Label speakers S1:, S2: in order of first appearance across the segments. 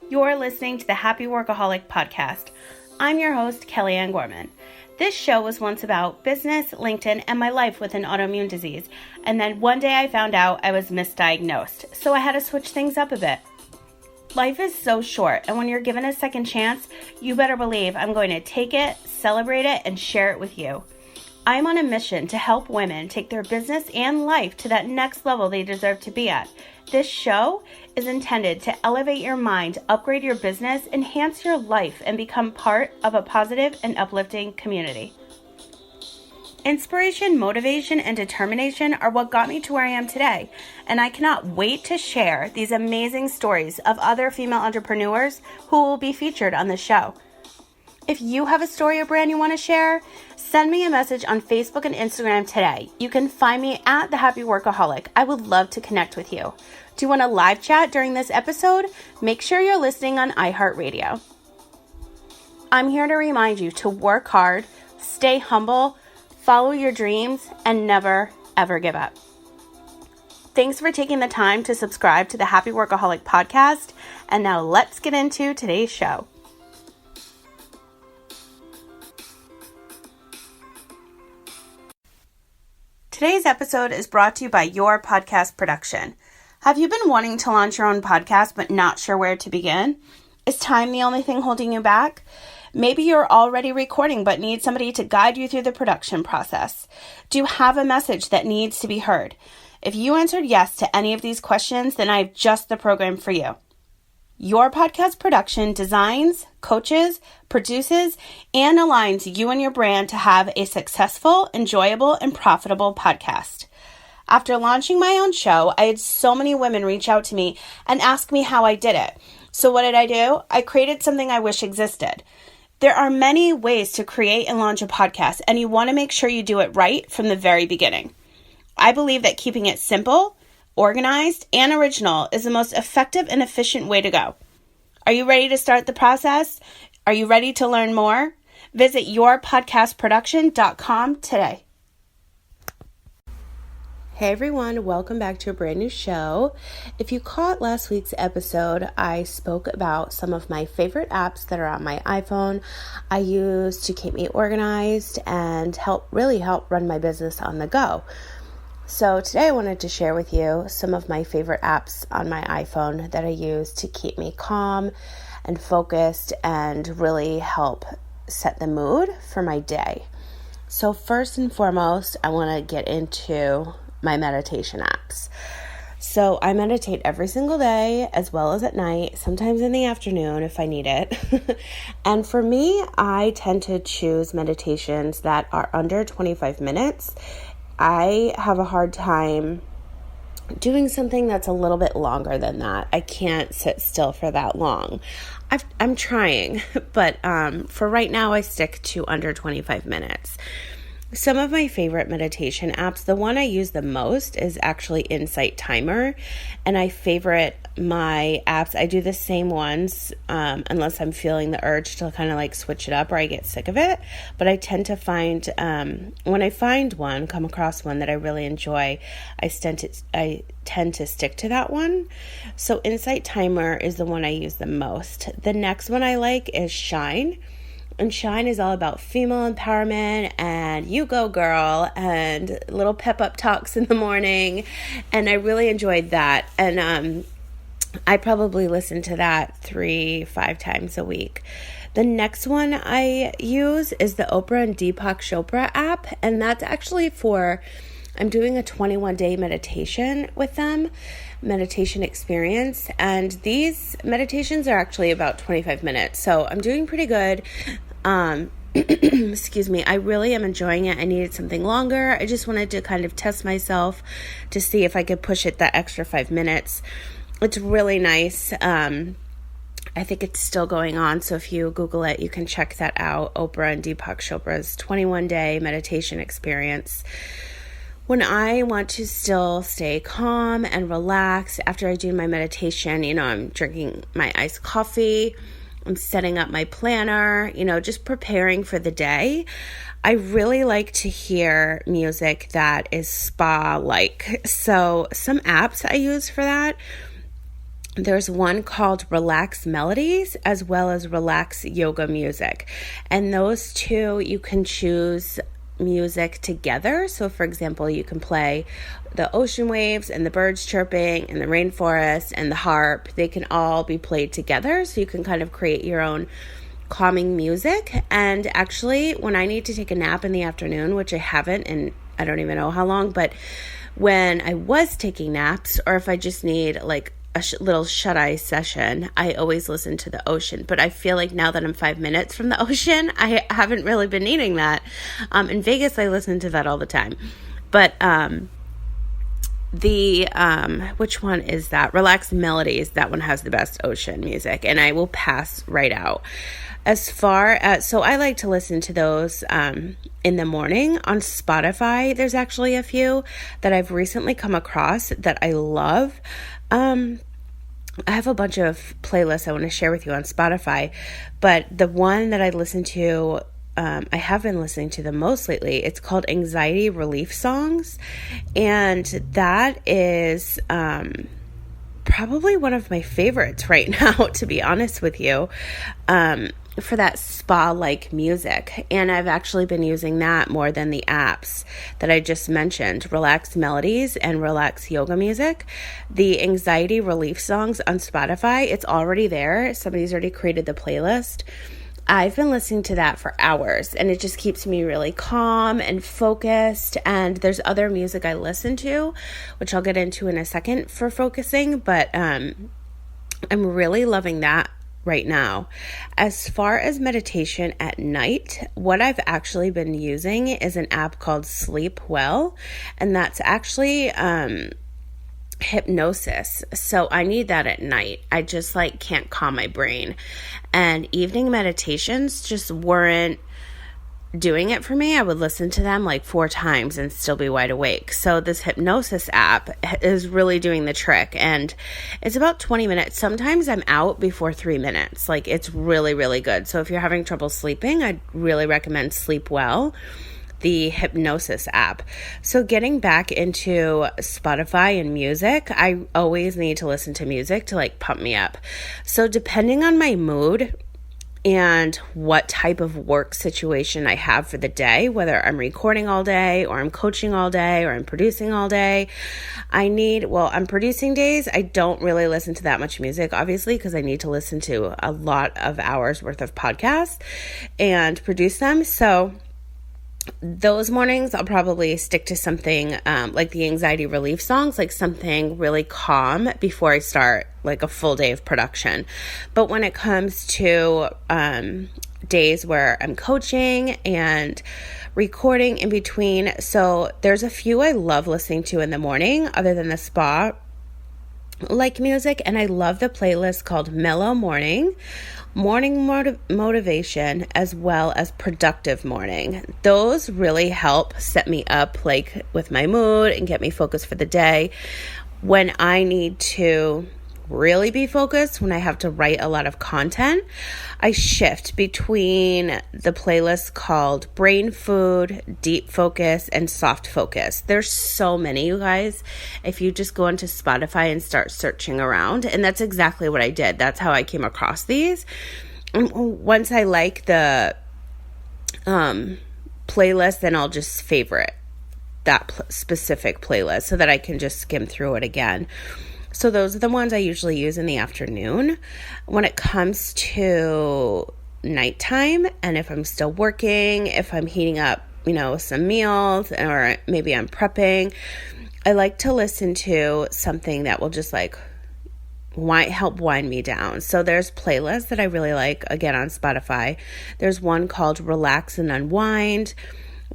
S1: You're listening to the Happy Workaholic podcast. I'm your host, Kellyanne Gorman. This show was once about business, LinkedIn, and my life with an autoimmune disease. And then one day I found out I was misdiagnosed, so I had to switch things up a bit. Life is so short, and when you're given a second chance, you better believe I'm going to take it, celebrate it, and share it with you. I'm on a mission to help women take their business and life to that next level they deserve to be at. This show is intended to elevate your mind, upgrade your business, enhance your life, and become part of a positive and uplifting community. Inspiration, motivation, and determination are what got me to where I am today, and I cannot wait to share these amazing stories of other female entrepreneurs who will be featured on the show. If you have a story or brand you want to share, send me a message on Facebook and Instagram today. You can find me at The Happy Workaholic. I would love to connect with you. Do you want a live chat during this episode? Make sure you're listening on iHeartRadio. I'm here to remind you to work hard, stay humble, follow your dreams, and never, ever give up. Thanks for taking the time to subscribe to the Happy Workaholic podcast. And now let's get into today's show. Today's episode is brought to you by Your Podcast Production. Have you been wanting to launch your own podcast but not sure where to begin? Is time the only thing holding you back? Maybe you're already recording but need somebody to guide you through the production process. Do you have a message that needs to be heard? If you answered yes to any of these questions, then I have just the program for you. Your Podcast Production designs, coaches, produces, and aligns you and your brand to have a successful, enjoyable, and profitable podcast. After launching my own show, I had so many women reach out to me and ask me how I did it. So what did I do? I created something I wish existed. There are many ways to create and launch a podcast, and you want to make sure you do it right from the very beginning. I believe that keeping it simple, organized, and original is the most effective and efficient way to go. Are you ready to start the process? Are you ready to learn more? Visit yourpodcastproduction.com today. Hey everyone, welcome back to a brand new show. If you caught last week's episode, I spoke about some of my favorite apps that are on my iPhone I use to keep me organized and help run my business on the go. So today I wanted to share with you some of my favorite apps on my iPhone that I use to keep me calm and focused and really help set the mood for my day. So first and foremost, I want to get into my meditation apps. So I meditate every single day as well as at night, sometimes in the afternoon if I need it. And for me, I tend to choose meditations that are under 25 minutes. I have a hard time doing something that's a little bit longer than that. I can't sit still for that long. I'm trying, but for right now, I stick to under 25 minutes. Some of my favorite meditation apps, the one I use the most is actually Insight Timer, and I favorite my apps. I do the same ones unless I'm feeling the urge to kind of like switch it up or I get sick of it, but I tend to find, when I come across one that I really enjoy, I tend to stick to that one. So Insight Timer is the one I use the most. The next one I like is Shine. And Shine is all about female empowerment and you go girl and little pep up talks in the morning. And I really enjoyed that. And I probably listen to that 3-5 times a week. The next one I use is the Oprah and Deepak Chopra app. And that's actually I'm doing a 21-day meditation with them, meditation experience. And these meditations are actually about 25 minutes. So I'm doing pretty good. Excuse me, I really am enjoying it. I needed something longer. I just wanted to kind of test myself to see if I could push it that extra 5 minutes. It's really nice. I think it's still going on. So if you Google it, you can check that out. Oprah and Deepak Chopra's 21-day meditation experience. When I want to still stay calm and relax after I do my meditation, I'm drinking my iced coffee, I'm setting up my planner, just preparing for the day. I really like to hear music that is spa-like. So some apps I use for that There's one called Relax Melodies as well as Relax Yoga Music. And those two, you can choose music together. So for example, you can play the ocean waves and the birds chirping and the rainforest and the harp. They can all be played together. So you can kind of create your own calming music. And actually, when I need to take a nap in the afternoon, which I haven't in I don't even know how long, but when I was taking naps, or if I just need like a little shut-eye session, I always listen to the ocean. But I feel like now that I'm 5 minutes from the ocean, I haven't really been needing that. In Vegas, I listen to that all the time. But which one is that? Relax Melodies, that one has the best ocean music, and I will pass right out. As far as, so I like to listen to those in the morning on Spotify. There's actually a few that I've recently come across that I love. I have a bunch of playlists I want to share with you on Spotify, but the one that I listen to, I have been listening to the most lately, it's called Anxiety Relief Songs, and that is probably one of my favorites right now, to be honest with you, for that spa-like music. And I've actually been using that more than the apps that I just mentioned, Relax Melodies and Relax Yoga Music. The Anxiety Relief Songs on Spotify, it's already there. Somebody's already created the playlist. I've been listening to that for hours, and it just keeps me really calm and focused. And there's other music I listen to, which I'll get into in a second for focusing, but I'm really loving that right now. As far as meditation at night, what I've actually been using is an app called Sleep Well, and that's actually hypnosis. So I need that at night. I just can't calm my brain. And evening meditations just weren't doing it for me. I would listen to them 4 times and still be wide awake. So this hypnosis app is really doing the trick, and it's about 20 minutes. Sometimes I'm out before 3 minutes. It's really, really good. So if you're having trouble sleeping, I'd really recommend Sleep Well, the hypnosis app. So getting back into Spotify and music, I always need to listen to music to pump me up. So depending on my mood and what type of work situation I have for the day, whether I'm recording all day or I'm coaching all day or I'm producing all day, on producing days, I don't really listen to that much music, obviously, because I need to listen to a lot of hours worth of podcasts and produce them. So those mornings, I'll probably stick to something like the anxiety relief songs, something really calm before I start a full day of production. But when it comes to days where I'm coaching and recording in between, so there's a few I love listening to in the morning other than the spa music, and I love the playlist called Mellow Morning Motivation, as well as Productive Morning. Those really help set me up with my mood and get me focused for the day. When I need to really be focused, when I have to write a lot of content, I shift between the playlist called Brain Food, Deep Focus, and Soft Focus. There's so many, you guys, if you just go into Spotify and start searching around. And that's exactly what I did. That's how I came across these. And once I like the playlist, then I'll just favorite that specific playlist so that I can just skim through it again. So those are the ones I usually use in the afternoon. When it comes to nighttime, and if I'm still working, if I'm heating up, some meals, or maybe I'm prepping, I like to listen to something that will just help wind me down. So there's playlists that I really like, again, on Spotify. There's one called Relax and Unwind.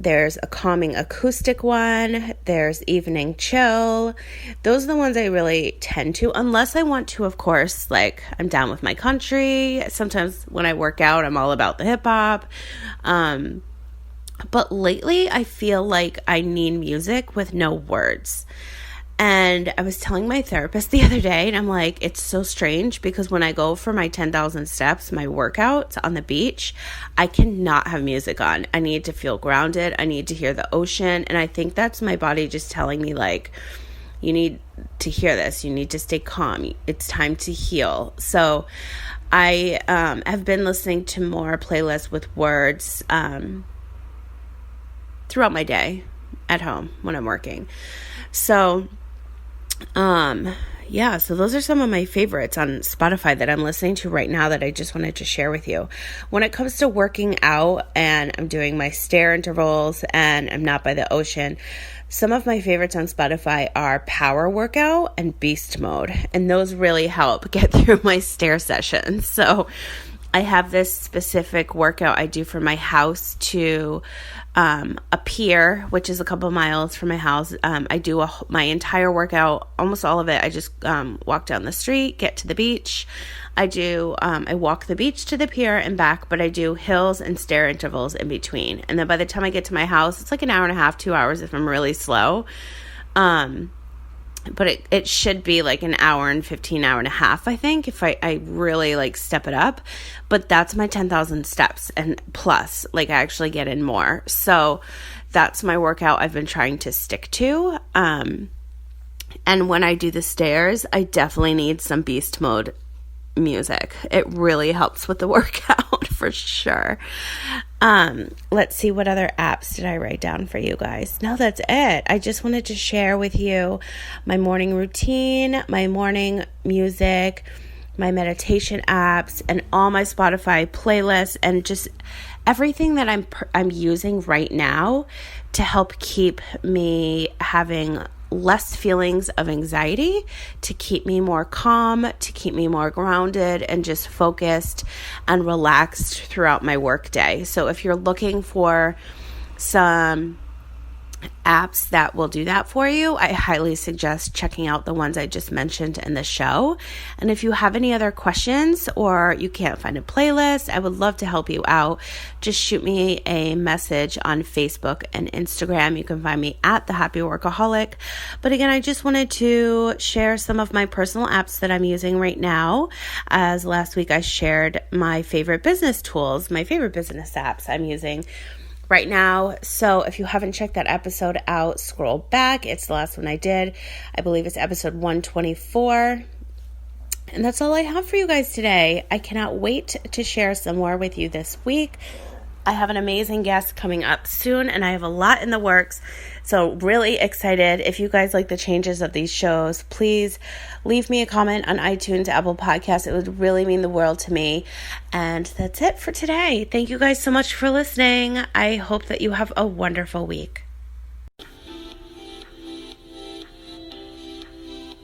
S1: There's a calming acoustic one. There's evening chill. Those are the ones I really tend to, unless I want to, of course, I'm down with my country. Sometimes when I work out, I'm all about the hip hop. But lately I feel like I need music with no words. And I was telling my therapist the other day, and I'm it's so strange because when I go for my 10,000 steps, my workouts on the beach, I cannot have music on. I need to feel grounded. I need to hear the ocean. And I think that's my body just telling me You need to hear this. You need to stay calm. It's time to heal. So I have been listening to more playlists with words throughout my day at home when I'm working. So, so those are some of my favorites on Spotify that I'm listening to right now that I just wanted to share with you. When it comes to working out and I'm doing my stair intervals and I'm not by the ocean, some of my favorites on Spotify are Power Workout and Beast Mode, and those really help get through my stair sessions. So I have this specific workout I do from my house to a pier, which is a couple miles from my house. I do my entire workout, almost all of it. I just walk down the street, get to the beach. I walk the beach to the pier and back, but I do hills and stair intervals in between. And then by the time I get to my house, it's like an hour and a half, 2 hours if I'm really slow. But it should be like an hour and 15, hour and a half, I think, if I really like step it up. But that's my 10,000 steps and plus, like I actually get in more. So that's my workout I've been trying to stick to. And when I do the stairs, I definitely need some Beast Mode music. It really helps with the workout for sure. Let's see, what other apps did I write down for you guys? No, that's it. I just wanted to share with you my morning routine, my morning music, my meditation apps, and all my Spotify playlists, and just everything that I'm using right now to help keep me having less feelings of anxiety, to keep me more calm, to keep me more grounded and just focused and relaxed throughout my work day. So if you're looking for some apps that will do that for you, I highly suggest checking out the ones I just mentioned in the show. And if you have any other questions or you can't find a playlist, I would love to help you out. Just shoot me a message on Facebook and Instagram. You can find me at The Happy Workaholic. But again, I just wanted to share some of my personal apps that I'm using right now. As last week I shared my favorite business tools, my favorite business apps I'm using right now. So if you haven't checked that episode out, scroll back. It's the last one I did. I believe it's episode 124. And that's all I have for you guys today. I cannot wait to share some more with you this week. I have an amazing guest coming up soon, and I have a lot in the works. So really excited. If you guys like the changes of these shows, please leave me a comment on iTunes, Apple Podcasts. It would really mean the world to me. And that's it for today. Thank you guys so much for listening. I hope that you have a wonderful week.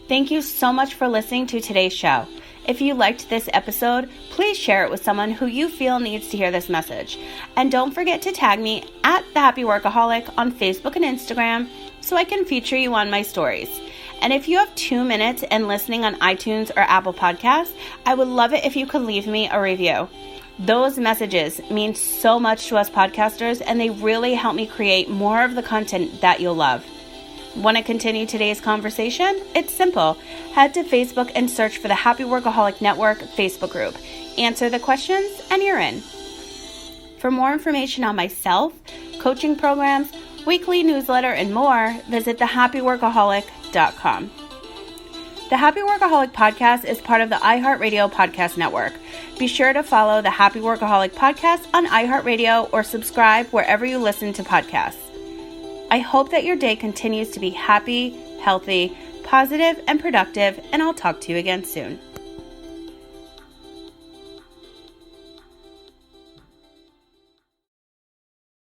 S1: Thank you so much for listening to today's show. If you liked this episode, please share it with someone who you feel needs to hear this message. And don't forget to tag me at The Happy Workaholic on Facebook and Instagram so I can feature you on my stories. And if you have 2 minutes and listening on iTunes or Apple Podcasts, I would love it if you could leave me a review. Those messages mean so much to us podcasters, and they really help me create more of the content that you'll love. Want to continue today's conversation? It's simple. Head to Facebook and search for the Happy Workaholic Network Facebook group. Answer the questions and you're in. For more information on myself, coaching programs, weekly newsletter, and more, visit thehappyworkaholic.com. The Happy Workaholic Podcast is part of the iHeartRadio Podcast Network. Be sure to follow the Happy Workaholic Podcast on iHeartRadio or subscribe wherever you listen to podcasts. I hope that your day continues to be happy, healthy, positive, and productive, and I'll talk to you again soon.